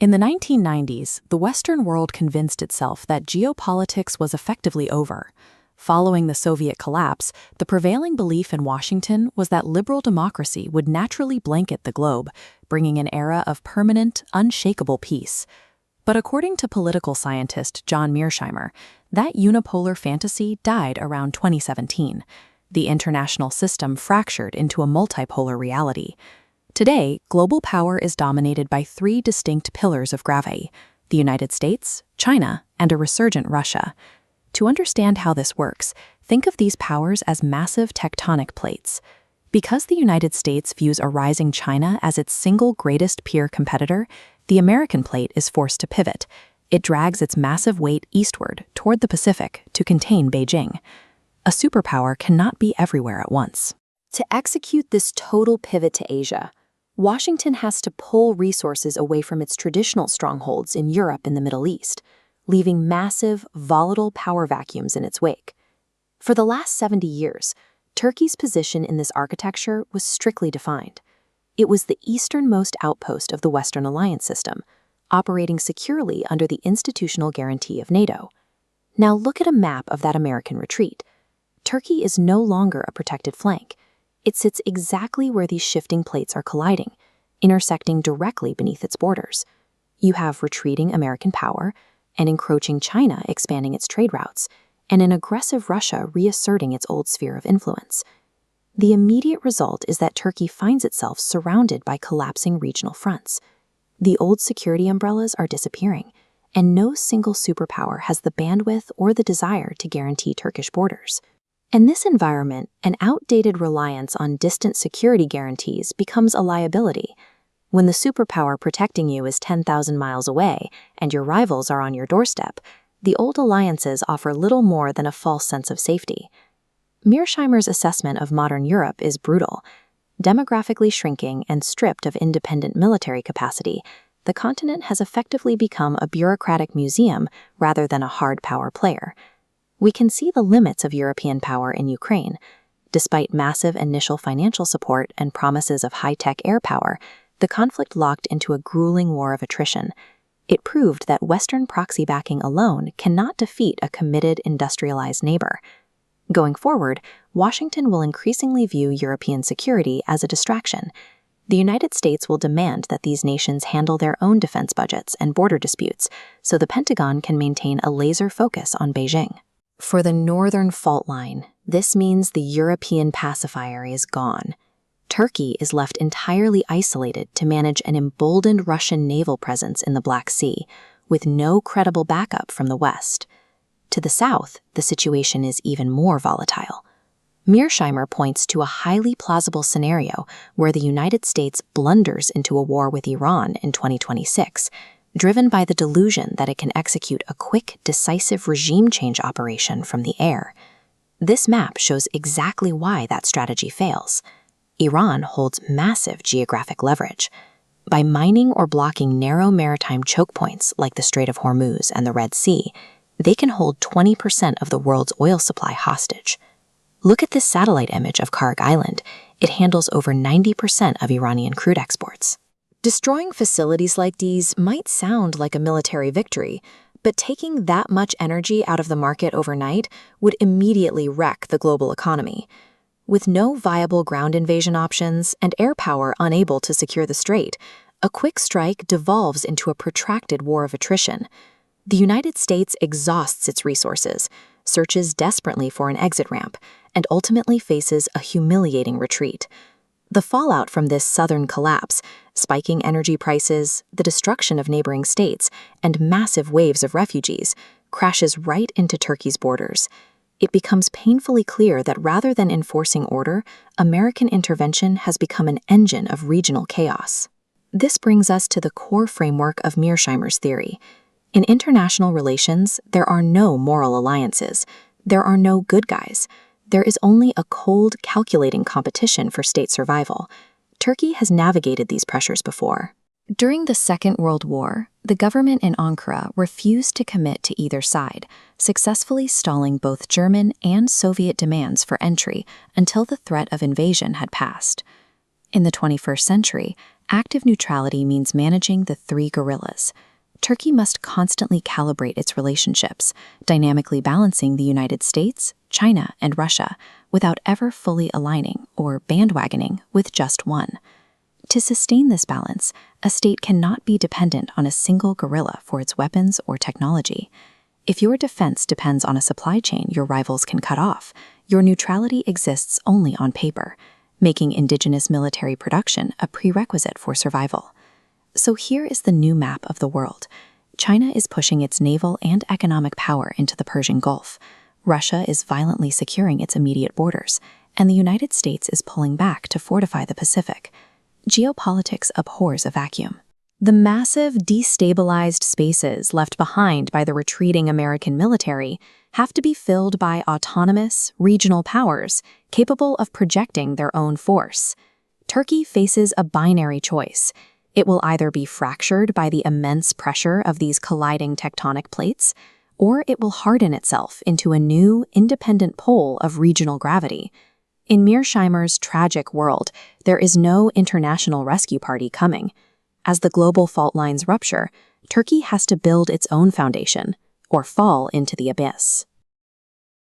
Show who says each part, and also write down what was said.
Speaker 1: In the 1990s, the Western world convinced itself that geopolitics was effectively over. Following the Soviet collapse, the prevailing belief in Washington was that liberal democracy would naturally blanket the globe, bringing an era of permanent, unshakable peace. But according to political scientist John Mearsheimer, that unipolar fantasy died around 2017. The international system fractured into a multipolar reality. Today, global power is dominated by three distinct pillars of gravity: the United States, China, and a resurgent Russia. To understand how this works, think of these powers as massive tectonic plates. Because the United States views a rising China as its single greatest peer competitor, the American plate is forced to pivot. It drags its massive weight eastward toward the Pacific to contain Beijing. A superpower cannot be everywhere at once.
Speaker 2: To execute this total pivot to Asia, Washington has to pull resources away from its traditional strongholds in Europe and the Middle East, leaving massive, volatile power vacuums in its wake. For the last 70 years, Turkey's position in this architecture was strictly defined. It was the easternmost outpost of the Western alliance system, operating securely under the institutional guarantee of NATO. Now look at a map of that American retreat. Turkey is no longer a protected flank. It sits exactly where these shifting plates are colliding, intersecting directly beneath its borders. You have retreating American power, an encroaching China expanding its trade routes, and an aggressive Russia reasserting its old sphere of influence. The immediate result is that Turkey finds itself surrounded by collapsing regional fronts. The old security umbrellas are disappearing, and no single superpower has the bandwidth or the desire to guarantee Turkish borders. In this environment, an outdated reliance on distant security guarantees becomes a liability. When the superpower protecting you is 10,000 miles away and your rivals are on your doorstep, the old alliances offer little more than a false sense of safety. Mearsheimer's assessment of modern Europe is brutal. Demographically shrinking and stripped of independent military capacity, the continent has effectively become a bureaucratic museum rather than a hard power player. We can see the limits of European power in Ukraine. Despite massive initial financial support and promises of high-tech air power, the conflict locked into a grueling war of attrition. It proved that Western proxy backing alone cannot defeat a committed, industrialized neighbor. Going forward, Washington will increasingly view European security as a distraction. The United States will demand that these nations handle their own defense budgets and border disputes, so the Pentagon can maintain a laser focus on Beijing. For the northern fault line, this means the European pacifier is gone. Turkey is left entirely isolated to manage an emboldened Russian naval presence in the Black Sea, with no credible backup from the West. To the south, the situation is even more volatile. Mearsheimer points to a highly plausible scenario where the United States blunders into a war with Iran in 2026, driven by the delusion that it can execute a quick, decisive regime change operation from the air. This map shows exactly why that strategy fails. Iran holds massive geographic leverage. By mining or blocking narrow maritime choke points like the Strait of Hormuz and the Red Sea, they can hold 20% of the world's oil supply hostage. Look at this satellite image of Karg Island. It handles over 90% of Iranian crude exports. Destroying facilities like these might sound like a military victory, but taking that much energy out of the market overnight would immediately wreck the global economy. With no viable ground invasion options and air power unable to secure the strait, a quick strike devolves into a protracted war of attrition. The United States exhausts its resources, searches desperately for an exit ramp, and ultimately faces a humiliating retreat. The fallout from this southern collapse, spiking energy prices, the destruction of neighboring states, and massive waves of refugees, crashes right into Turkey's borders. It becomes painfully clear that rather than enforcing order, American intervention has become an engine of regional chaos. This brings us to the core framework of Mearsheimer's theory. In international relations, there are no moral alliances. There are no good guys. There is only a cold, calculating competition for state survival. Turkey has navigated these pressures before. During the Second World War, the government in Ankara refused to commit to either side, successfully stalling both German and Soviet demands for entry until the threat of invasion had passed. In the 21st century, Active neutrality means managing the three gorillas. Turkey must constantly calibrate its relationships, dynamically balancing the United States, China, and Russia, without ever fully aligning or bandwagoning with just one. To sustain this balance, a state cannot be dependent on a single gorilla for its weapons or technology. If your defense depends on a supply chain your rivals can cut off, your neutrality exists only on paper, making indigenous military production a prerequisite for survival. So here is the new map of the world. China is pushing its naval and economic power into the Persian Gulf. Russia is violently securing its immediate borders, and the United States is pulling back to fortify the Pacific. Geopolitics abhors a vacuum. The massive, destabilized spaces left behind by the retreating American military have to be filled by autonomous, regional powers capable of projecting their own force. Turkey faces a binary choice. It will either be fractured by the immense pressure of these colliding tectonic plates, or it will harden itself into a new, independent pole of regional gravity. In Mearsheimer's tragic world, there is no international rescue party coming. As the global fault lines rupture, Turkey has to build its own foundation, or fall into the abyss.